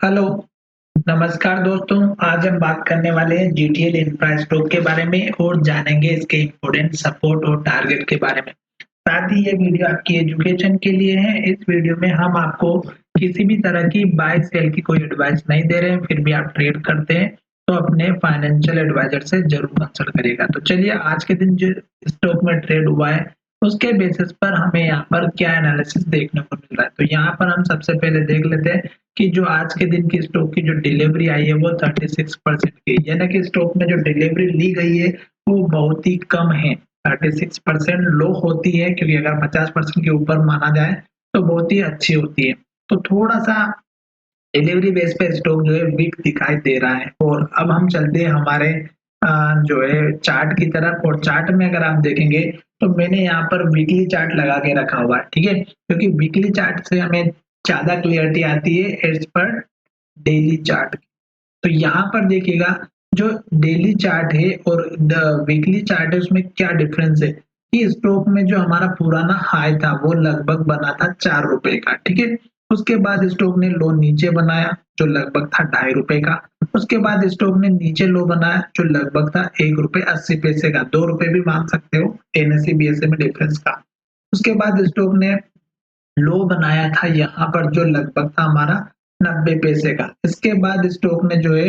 Hello, नमस्कार दोस्तों। आज हम बात करने वाले हैं जीटीएल इंफ्रा स्टॉक के बारे में और जानेंगे इसके इम्पोर्टेंट सपोर्ट और टारगेट के बारे में। साथ ही ये वीडियो आपकी एजुकेशन के लिए है। इस वीडियो में हम आपको किसी भी तरह की बाय सेल की कोई एडवाइस नहीं दे रहे हैं, फिर भी आप ट्रेड करते हैं तो अपने फाइनेंशियल एडवाइजर से जरूर कंसल्ट करिएगा। तो चलिए आज के दिन जो स्टॉक में ट्रेड हुआ है उसके बेसिस पर हमें यहाँ पर क्या एनालिसिस देखने को मिल रहा है। तो यहाँ पर हम सबसे पहले देख लेते हैं कि जो आज के दिन की स्टॉक की जो डिलीवरी आई है वो 36% की, यानी कि स्टॉक में जो डिलीवरी ली गई है वो बहुत ही कम है। 36% लो होती है क्योंकि अगर 50% के ऊपर माना जाए तो बहुत ही अच्छी होती है। तो थोड़ा सा डिलीवरी बेस पे स्टॉक जो है वीक दिखाई दे रहा है। और अब हम चलते हैं हमारे जो है चार्ट की तरफ। और चार्ट में अगर आप देखेंगे तो मैंने यहाँ पर वीकली चार्ट लगा के रखा हुआ है, ठीक है, क्योंकि वीकली चार्ट से हमें ज्यादा क्लियरिटी आती है एज पर डेली चार्ट। तो यहाँ पर देखिएगा जो डेली चार्ट है और वीकली चार्ट है उसमें क्या डिफरेंस है कि स्टॉक में जो हमारा पुराना हाई था वो लगभग बना था 4 रुपए का, ठीक है। उसके बाद स्टॉक ने लो नीचे बनाया जो लगभग था 2.5 रुपए का। उसके बाद स्टॉक ने नीचे लो बनाया जो लगभग था 1 रुपए 80 पैसे का, 2 रुपए भी मान सकते हो एनएससी बीएसए में डिफरेंस का। उसके बाद स्टॉक ने लो बनाया था यहाँ पर जो लगभग था हमारा 90 पैसे का। इसके बाद स्टॉक ने जो है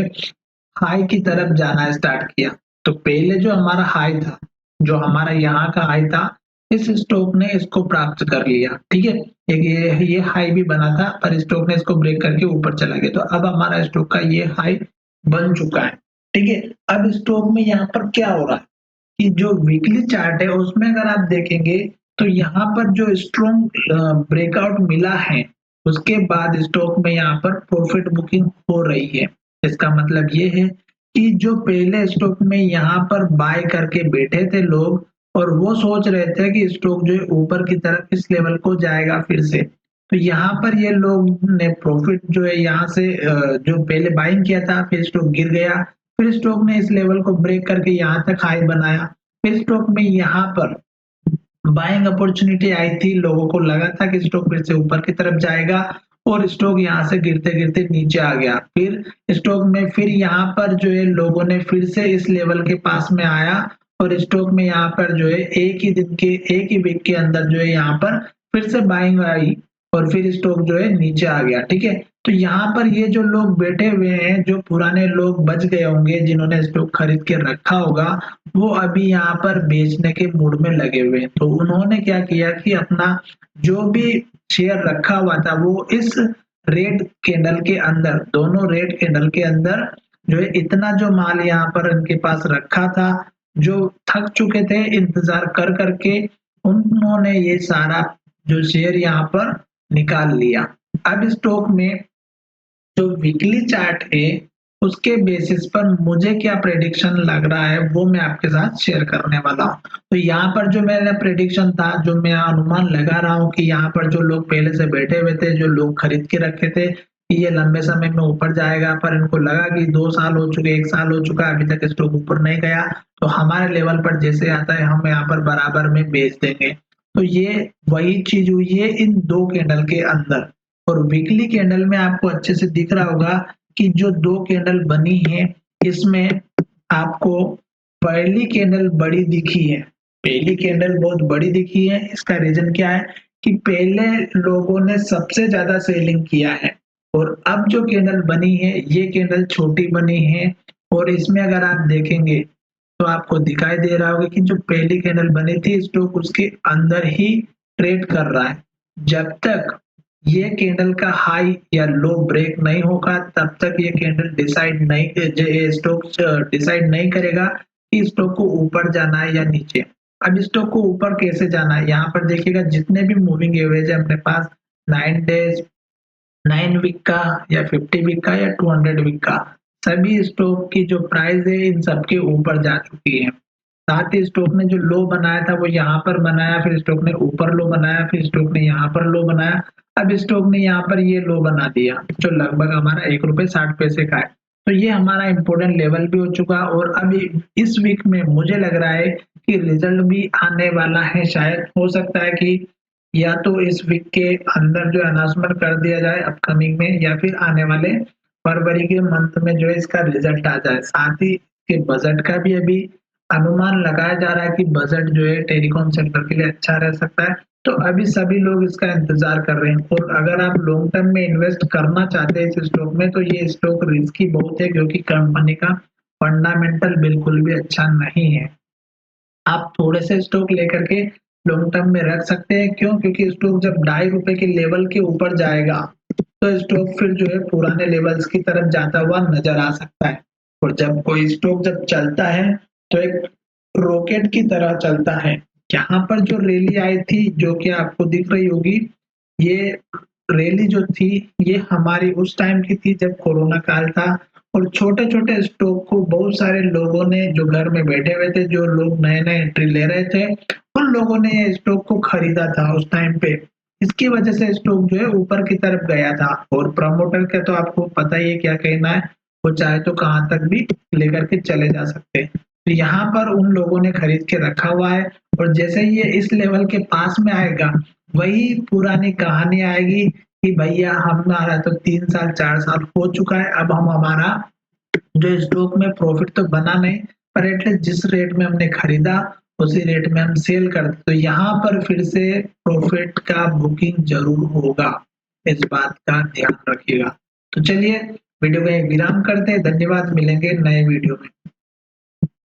हाई की तरफ जाना स्टार्ट किया। तो पहले जो हमारा हाई था, जो हमारा यहाँ का हाई था, इस स्टॉक ने इसको प्राप्त कर लिया, ठीक है। एक ये हाई भी बना था पर स्टॉक ने इसको ब्रेक करके ऊपर चला गया। तो अब हमारा स्टॉक का ये हाई बन चुका है, ठीक है। अब स्टॉक में यहाँ पर क्या हो रहा है कि जो वीकली चार्ट है उसमें अगर आप देखेंगे तो यहाँ पर जो स्ट्रॉन्ग ब्रेकआउट मिला है उसके बाद स्टॉक में यहाँ पर प्रॉफिट बुकिंग हो रही है। इसका मतलब ये है कि जो पहले स्टॉक में यहाँ पर बाय करके बैठे थे लोग और वो सोच रहे थे कि स्टॉक जो है ऊपर की तरफ इस लेवल को जाएगा फिर से, तो यहाँ पर ये लोग ने प्रॉफिट जो है यहाँ से जो पहले बाइंग किया था फिर स्टॉक गिर गया। फिर स्टॉक ने इस लेवल को ब्रेक करके यहाँ तक हाई बनाया। फिर स्टॉक में यहाँ पर बाइंग अपॉर्चुनिटी आई थी, लोगों को लगा था कि स्टॉक फिर से ऊपर की तरफ जाएगा और स्टॉक यहाँ से गिरते गिरते नीचे आ गया। फिर स्टॉक में फिर यहाँ पर जो है लोगों ने फिर से इस लेवल के पास में आया और स्टॉक में यहाँ पर जो है एक ही वीक के अंदर जो है यहाँ पर फिर से बाइंग आई और फिर स्टॉक जो है नीचे आ गया, ठीक है। तो यहाँ पर ये जो लोग बैठे हुए हैं, जो पुराने लोग बच गए होंगे जिन्होंने स्टॉक खरीद के रखा होगा, वो अभी यहाँ पर बेचने के मूड में लगे हुए हैं। तो उन्होंने क्या किया कि अपना जो भी शेयर रखा हुआ था वो इस रेड कैंडल के अंदर, दोनों रेड कैंडल के अंदर जो है इतना जो माल यहाँ पर इनके पास रखा था, जो थक चुके थे इंतजार कर करके, उन्होंने ये सारा जो शेयर यहाँ पर निकाल लिया। अब स्टॉक में जो वीकली चार्ट है उसके बेसिस पर मुझे क्या प्रेडिक्शन लग रहा है वो मैं आपके साथ शेयर करने वाला हूँ। तो यहाँ पर जो मेरा प्रेडिक्शन था, जो मैं अनुमान लगा रहा हूँ कि यहाँ पर जो लोग पहले से बैठे हुए थे, जो लोग खरीद के रखे थे कि ये लंबे समय में ऊपर जाएगा, पर इनको लगा कि 2 साल हो चुके, 1 साल हो चुका, अभी तक स्टॉक ऊपर नहीं गया, तो हमारे लेवल पर जैसे आता है हम यहाँ पर बराबर में बेच देंगे। तो ये वही चीज हुई है इन दो कैंडल के अंदर। और वीकली कैंडल में आपको अच्छे से दिख रहा होगा कि जो दो कैंडल बनी है इसमें आपको पहली कैंडल बड़ी दिखी है, पहली कैंडल बहुत बड़ी दिखी है। इसका रीजन क्या है कि पहले लोगों ने सबसे ज्यादा सेलिंग किया है और अब जो कैंडल बनी है ये कैंडल छोटी बनी है। और इसमें अगर आप देखेंगे तो आपको दिखाई दे रहा होगा कि जो पहली कैंडल बनी थी स्टॉक उसके अंदर ही ट्रेड कर रहा है। जब तक ये कैंडल का हाई या लो ब्रेक नहीं होगा तब तक ये कैंडल डिसाइड नहीं, स्टॉक डिसाइड नहीं करेगा कि स्टॉक को ऊपर जाना है या नीचे। अब स्टॉक को ऊपर कैसे जाना है, यहाँ पर देखिएगा जितने भी मूविंग एवरेज है अपने पास, 9 डेज, 9 वीक का या 50 वीक का या 200 वीक का, सभी स्टॉक की जो प्राइस है इन सबके ऊपर जा चुकी है। साथ ही स्टॉक ने जो लो बनाया था वो यहाँ पर बनाया, फिर स्टॉक ने ऊपर लो बनाया, फिर स्टॉक ने यहाँ पर लो बनाया। अब स्टॉक ने यहाँ पर ये लो बना दिया जो लगभग हमारा 1 रुपए 60 पैसे का है। तो ये हमारा इम्पोर्टेंट लेवल भी हो चुका और अभी इस वीक में मुझे लग रहा है कि रिजल्ट भी आने वाला है। शायद हो सकता है कि या तो इस वीक के अंदर जो अनाउंसमेंट कर दिया जाए अपकमिंग में या फिर आने वाले फरवरी के मंथ में जो है इसका रिजल्ट आ जाए। साथ ही इसके बजट का भी अभी अनुमान लगाया जा रहा है कि बजट जो है टेलीकॉम सेक्टर के लिए अच्छा रह सकता है। तो अभी सभी लोग इसका इंतजार कर रहे हैं और अगर आप लॉन्ग टर्म में इन्वेस्ट करना चाहते हैं इस स्टॉक में तो ये स्टॉक रिस्की बहुत है क्योंकि कंपनी का फंडामेंटल बिल्कुल भी अच्छा नहीं है। आप थोड़े से स्टॉक लेकर के लॉन्ग टर्म में रख सकते हैं। क्यों? क्योंकि स्टॉक जब ₹2.5 के लेवल के ऊपर जाएगा तो स्टॉक फिर जो है पुराने लेवल्स की तरफ जाता हुआ नजर आ सकता है। और जब कोई स्टॉक जब चलता है तो एक रॉकेट की तरह चलता है। यहाँ पर जो रैली आई थी जो कि आपको दिख रही होगी, ये रैली जो थी ये हमारी उस टाइम की थी जब कोरोना काल था और छोटे-छोटे स्टॉक को बहुत सारे लोगों ने जो घर में बैठे हुए थे, जो लोग नए-नए एंट्री ले रहे थे, उन लोगों ने ये स्टॉक को खरीदा था उस टाइम पे। इसकी वजह से स्टॉक जो है ऊपर की तरफ गया था और प्रमोटर का तो आपको पता ही है क्या कहना है, वो चाहे तो कहाँ तक भी लेकर के चले जा सकते हैं। तो यहाँ पर उन लोगों ने खरीद के रखा हुआ है और जैसे ही ये इस लेवल के पास में आएगा, वही पुरानी कहानी आएगी कि भैया हमारा तो 3 साल 4 साल हो चुका है, अब हम हमारा जो स्टॉक में प्रॉफिट तो बना नहीं, पर एटलीस्ट जिस रेट में हमने खरीदा उसी रेट में हम सेल कर दें। तो यहाँ पर फिर से प्रॉफिट का बुकिंग ज़रूर होगा, इस बात का ध्यान रखिएगा। तो चलिए वीडियो को एक विराम करते हैं, धन्यवाद, मिलेंगे नए वीडियो में।